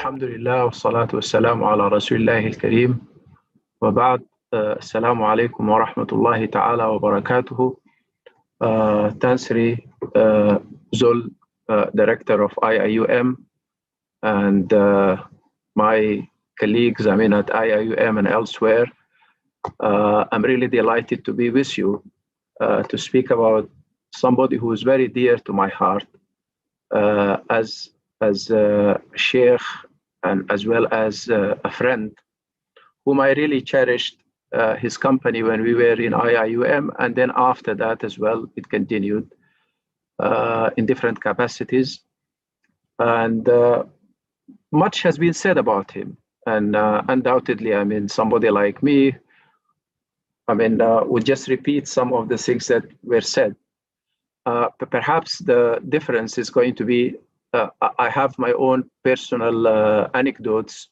الحمد لله والصلاة والسلام على رسول الله الكريم وبعد السلام عليكم ورحمة الله تعالى وبركاته. Tansri Zul, Director of IIUM, and my colleagues at IIUM and elsewhere. I'm really delighted to be with you to speak about somebody who is very dear to my heart as a sheikh and as well as a friend whom I really cherished his company when we were in IIUM, and then after that as well, it continued in different capacities. And much has been said about him. And undoubtedly, somebody like me, would just repeat some of the things that were said. But perhaps the difference is going to be, I have my own personal anecdotes,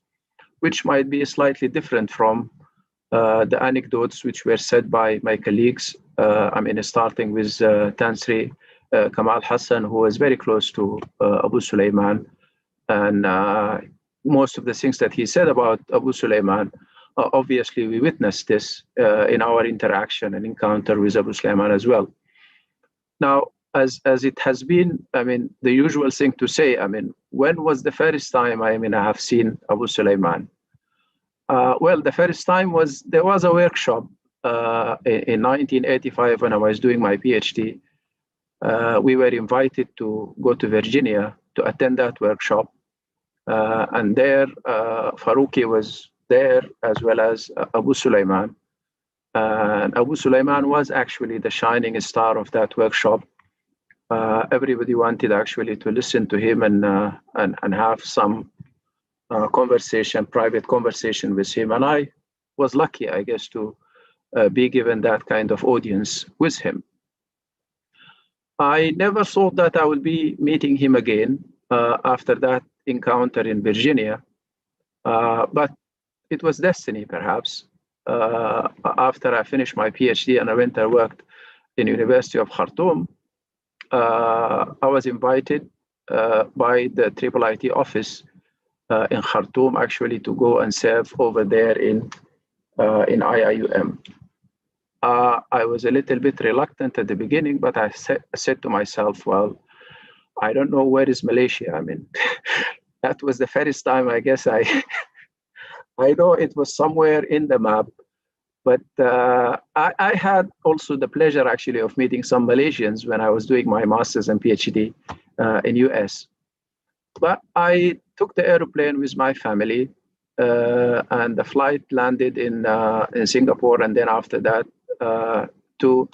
which might be slightly different from the anecdotes which were said by my colleagues. Starting with Tansri Kamal Hassan, who was very close to ABuSulayman, and most of the things that he said about ABuSulayman, obviously we witnessed this in our interaction and encounter with ABuSulayman as well. Now, as it has been, the usual thing to say, when was the first time I have seen ABuSulayman? Well, the first time there was a workshop in 1985 when I was doing my PhD. We were invited to go to Virginia to attend that workshop. And there, Farouqi was there as well as ABuSulayman. And ABuSulayman was actually the shining star of that workshop. Everybody wanted actually to listen to him and have some private conversation with him. And I was lucky, I guess, to be given that kind of audience with him. I never thought that I would be meeting him again after that encounter in Virginia, but it was destiny, perhaps. After I finished my PhD and I went and worked in University of Khartoum, I was invited by the IIIT office in Khartoum actually to go and serve over there in IIUM. I was a little bit reluctant at the beginning, but I said to myself, well, I don't know where is Malaysia. That was the first time I guess I know it was somewhere in the map. But I had also the pleasure actually of meeting some Malaysians when I was doing my master's and PhD in US. But I took the airplane with my family and the flight landed in Singapore, and then after that to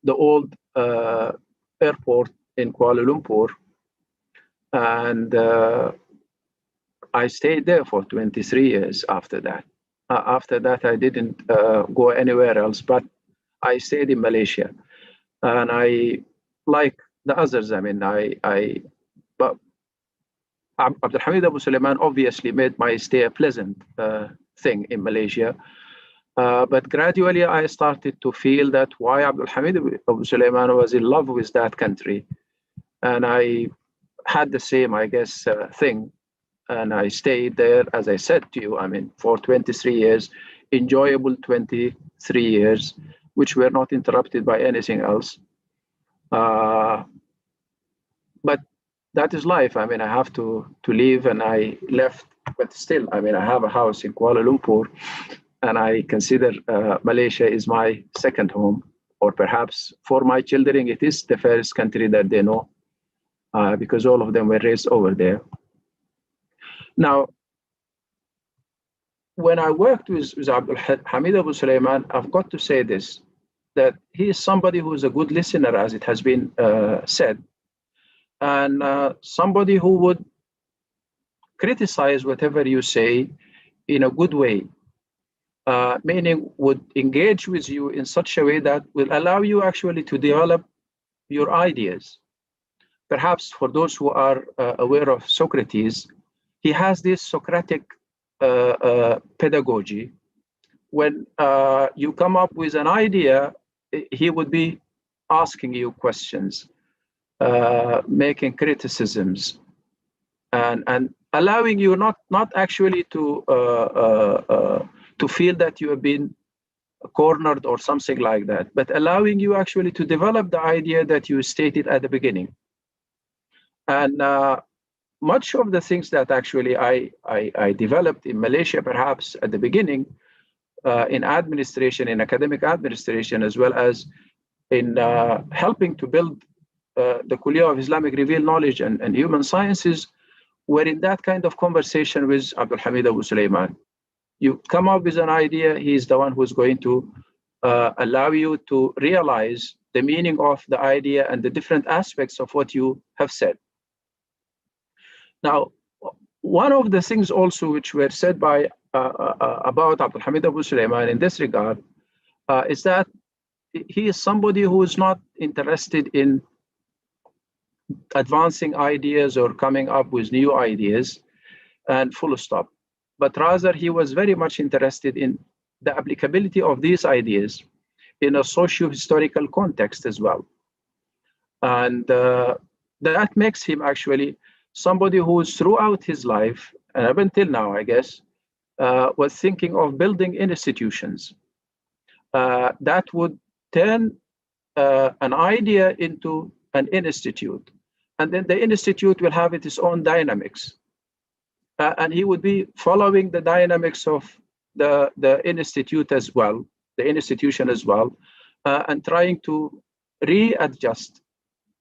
the old airport in Kuala Lumpur. And I stayed there for 23 years after that. After that, I didn't go anywhere else, but I stayed in Malaysia. And I, like the others, but Abdulhamid ABuSulayman obviously made my stay a pleasant thing in Malaysia. But gradually, I started to feel that why Abdulhamid ABuSulayman was in love with that country. And I had the same, I guess, thing. And I stayed there, as I said to you, for 23 years, enjoyable 23 years, which were not interrupted by anything else. But that is life. I have to leave, and I left. But still, I have a house in Kuala Lumpur, and I consider Malaysia is my second home, or perhaps for my children, it is the first country that they know, because all of them were raised over there. Now, when I worked with Abdulhamid ABuSulayman, I've got to say this, that he is somebody who is a good listener, as it has been said, and somebody who would criticize whatever you say in a good way, meaning would engage with you in such a way that will allow you actually to develop your ideas. Perhaps for those who are aware of Socrates, he has this Socratic pedagogy. When you come up with an idea, he would be asking you questions, making criticisms, and allowing you not actually to feel that you have been cornered or something like that, but allowing you actually to develop the idea that you stated at the beginning. And much of the things that actually I developed in Malaysia, perhaps at the beginning, in administration, in academic administration, as well as in helping to build the Kuliah of Islamic Revealed Knowledge and Human Sciences, were in that kind of conversation with Abdulhamid ABuSulayman. You come up with an idea, he's the one who's going to allow you to realize the meaning of the idea and the different aspects of what you have said. Now, one of the things also which were said by about Abdulhamid ABuSulayman in this regard is that he is somebody who is not interested in advancing ideas or coming up with new ideas and full stop, but rather he was very much interested in the applicability of these ideas in a socio-historical context as well. And that makes him actually somebody who is throughout his life, and up until now, I guess, was thinking of building institutions that would turn an idea into an institute. And then the institute will have its own dynamics. And he would be following the dynamics of the institute as well, the institution as well, and trying to readjust,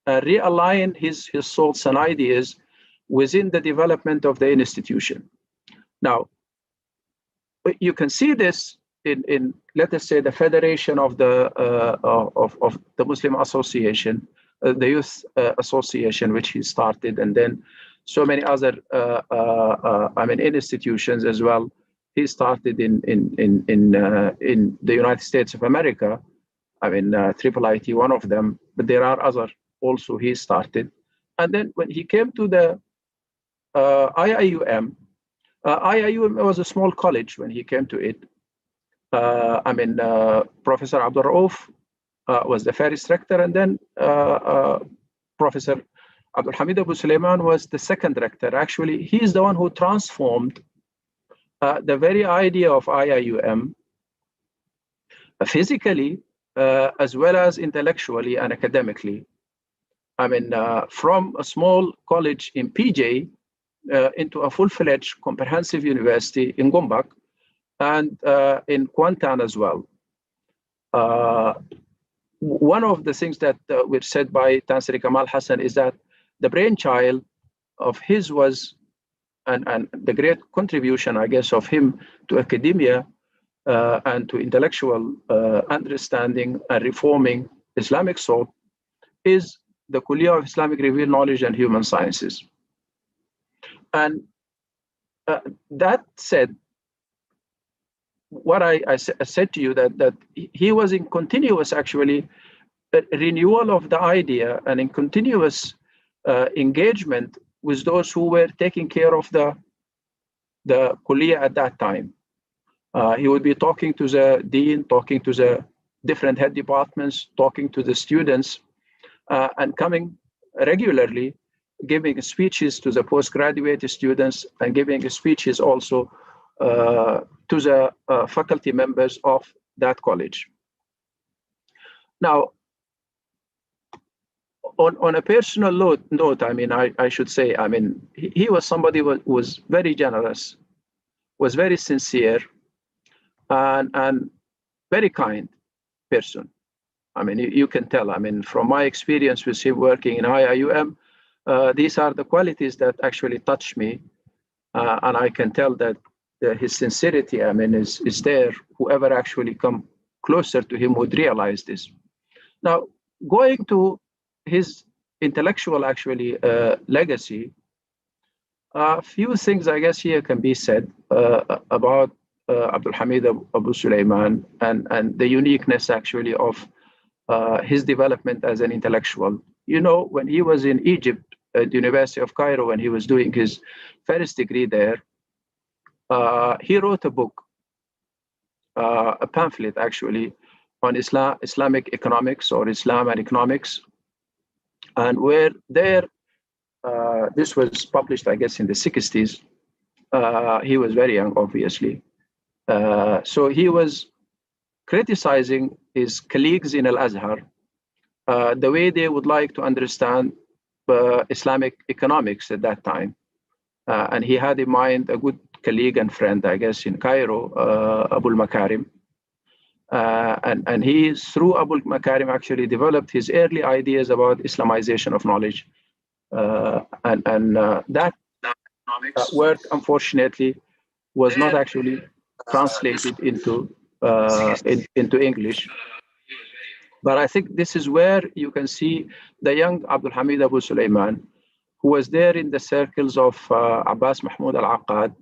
realign his thoughts and ideas within the development of the institution. Now, you can see this in let us say, the Federation of the Muslim Association, the Youth Association, which he started, and then so many other institutions as well. He started in the United States of America. IIIT, one of them, but there are other also he started. And then when he came to the IIUM, IIUM was a small college when he came to it. Professor Prof was the first rector, and then Professor Abdulhamid ABuSulayman was the second rector. Actually, he's the one who transformed the very idea of IIUM physically as well as intellectually and academically. From a small college in PJ into a full-fledged comprehensive university in Gombak and in Kuantan as well. One of the things that were said by Tansri Kamal Hassan is that the brainchild of his was, and the great contribution, I guess, of him to academia and to intellectual understanding and reforming Islamic thought is the Kuliah of Islamic Revealed Knowledge and Human Sciences. And that said, what I said to you, that he was in continuous, actually, renewal of the idea and in continuous engagement with those who were taking care of the Kuliah at that time. He would be talking to the dean, talking to the different head departments, talking to the students, and coming regularly, giving speeches to the postgraduate students and giving speeches also to the faculty members of that college. Now, on a personal note, I should say, he was somebody who was very generous, was very sincere, and very kind person. You can tell, from my experience with him working in IIUM, these are the qualities that actually touch me. And I can tell that his sincerity, is there. Whoever actually come closer to him would realize this. Now, going to his intellectual, actually, legacy, a few things, I guess, here can be said about Abdulhamid ABuSulayman and the uniqueness, actually, of his development as an intellectual. When he was in Egypt at the University of Cairo, when he was doing his first degree there, he wrote a book, a pamphlet, actually, on Islamic economics, or Islam and economics, and where there This was published, I guess, in the 60s. He was very young, obviously. So he was criticizing his colleagues in Al-Azhar, the way they would like to understand Islamic economics at that time. And he had in mind a good colleague and friend, I guess, in Cairo, ABuMakarim. And he, through ABuMakarim, actually developed his early ideas about Islamization of knowledge. That work, unfortunately, was not actually translated into English. But I think this is where you can see the young Abdulhamid ABuSulayman, who was there in the circles of Abbas Mahmoud al-Aqad,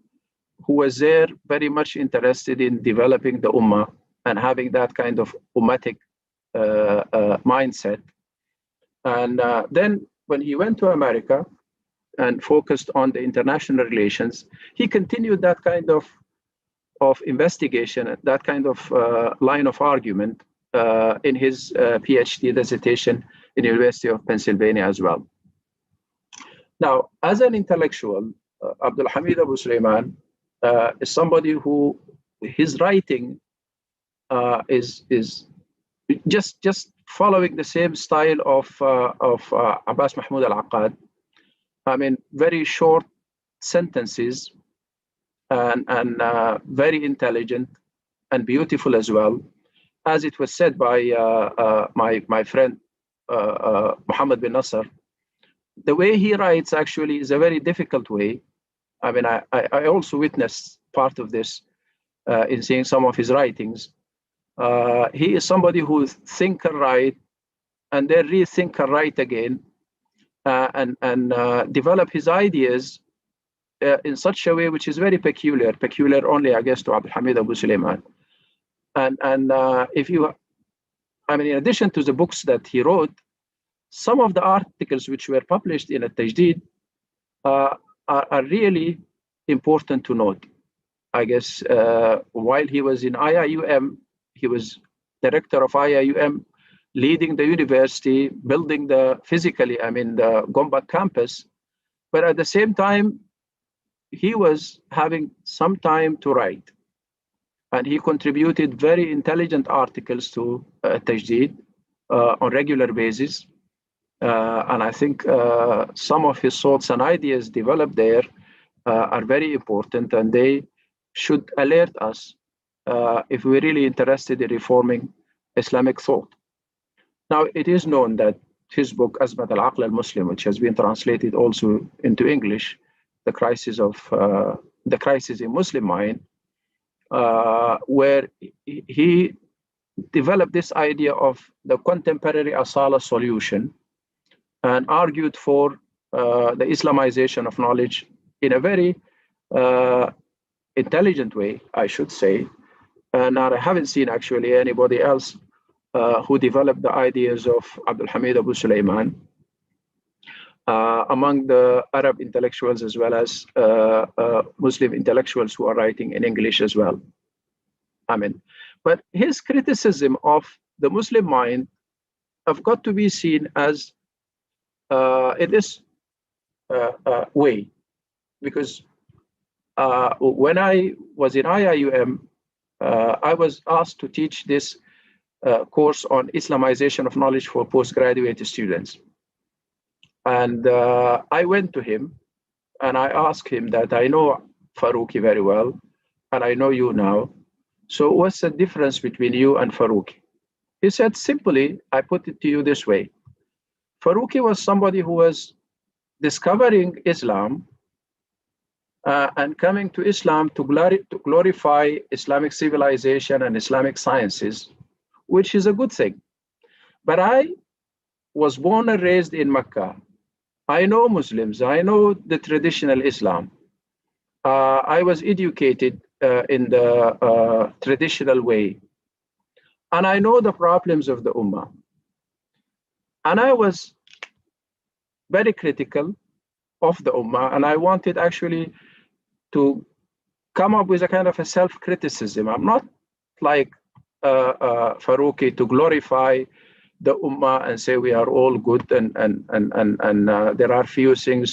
who was there very much interested in developing the Ummah and having that kind of Ummatic mindset. And then when he went to America and focused on the international relations, he continued that kind of investigation, that kind of line of argument in his PhD dissertation in the University of Pennsylvania as well. Now, as an intellectual, Abdulhamid ABuSulayman is somebody who his writing is just following the same style of Abbas Mahmoud al-Aqad. I mean, very short sentences and very intelligent and beautiful as well. As it was said by my friend Muhammad bin Nasser, the way he writes actually is a very difficult way. I mean, I also witnessed part of this in seeing some of his writings. He is somebody who think and write, and then rethink and write again, and develop his ideas in such a way which is very peculiar only, I guess, to Abdulhamid ABuSulayman. And if you, I mean, in addition to the books that he wrote, some of the articles which were published in Al-Tajdeed are really important to note. I guess while he was in IIUM, he was director of IIUM, leading the university, building the Gombak campus. But at the same time, he was having some time to write. And he contributed very intelligent articles to Tajdeed on regular basis. And I think some of his thoughts and ideas developed there are very important, and they should alert us if we're really interested in reforming Islamic thought. Now, it is known that his book, Azmat al-Aql al-Muslim, which has been translated also into English, the crisis in Muslim mind, where he developed this idea of the contemporary Asala solution and argued for the Islamization of knowledge in a very intelligent way, I should say. And I haven't seen actually anybody else who developed the ideas of Abdulhamid ABuSulayman among the Arab intellectuals as well as Muslim intellectuals who are writing in English as well. But his criticism of the Muslim mind have got to be seen as in this way, because when I was in IIUM, I was asked to teach this course on Islamization of knowledge for postgraduate students. And I went to him and I asked him that I know Farooqi very well, and I know you now. So what's the difference between you and Farooqi? He said, simply, I put it to you this way. Farooqi was somebody who was discovering Islam and coming to Islam to glorify Islamic civilization and Islamic sciences, which is a good thing. But I was born and raised in Mecca. I know Muslims. I know the traditional Islam. I was educated in the traditional way. And I know the problems of the Ummah. And I was very critical of the Ummah. And I wanted actually to come up with a kind of a self-criticism. I'm not like Farooqi to glorify the Ummah and say we are all good and there are few things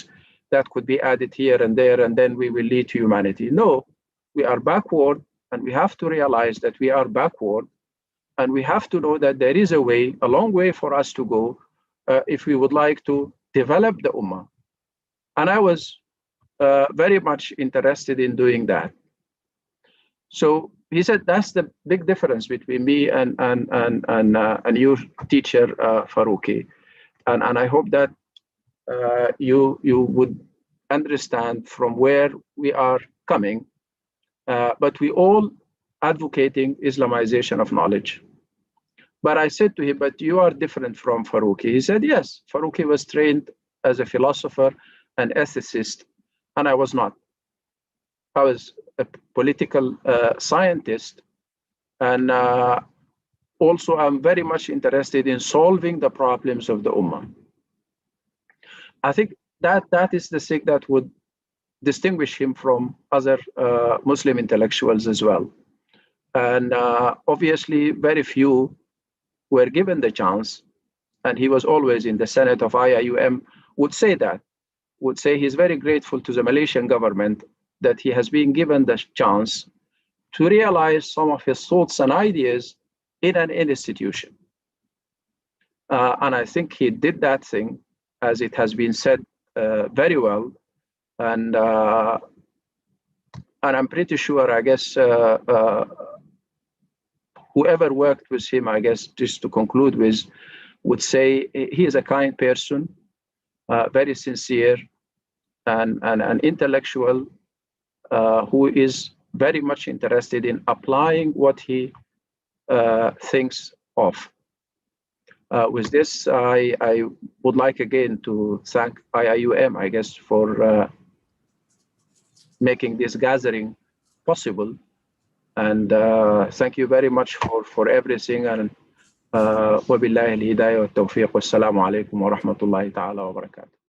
that could be added here and there, and then we will lead to humanity. No, we are backward, and we have to realize that we are backward, and we have to know that there is a way, a long way for us to go if we would like to develop the Ummah. And I was very much interested in doing that. So he said, that's the big difference between me and your teacher, Faruqi. And I hope that you would understand from where we are coming, but we all advocating Islamization of knowledge. But I said to him, but you are different from Faruqi. He said, yes, Faruqi was trained as a philosopher and ethicist, and I was not. I was a political scientist, and also I'm very much interested in solving the problems of the Ummah. I think that is the thing that would distinguish him from other Muslim intellectuals as well. And obviously, very few were given the chance, and he was always in the Senate of IIUM, would say he's very grateful to the Malaysian government that he has been given the chance to realize some of his thoughts and ideas in an institution. And I think he did that thing, as it has been said very well. And I'm pretty sure, I guess, whoever worked with him, I guess, just to conclude with, would say he is a kind person, very sincere, and an intellectual who is very much interested in applying what he thinks of. With this, I would like again to thank IIUM, I guess, for making this gathering possible. And thank you very much for everything. And وبالله الهداية والتوفيق والسلام عليكم ورحمة الله تعالى وبركاته.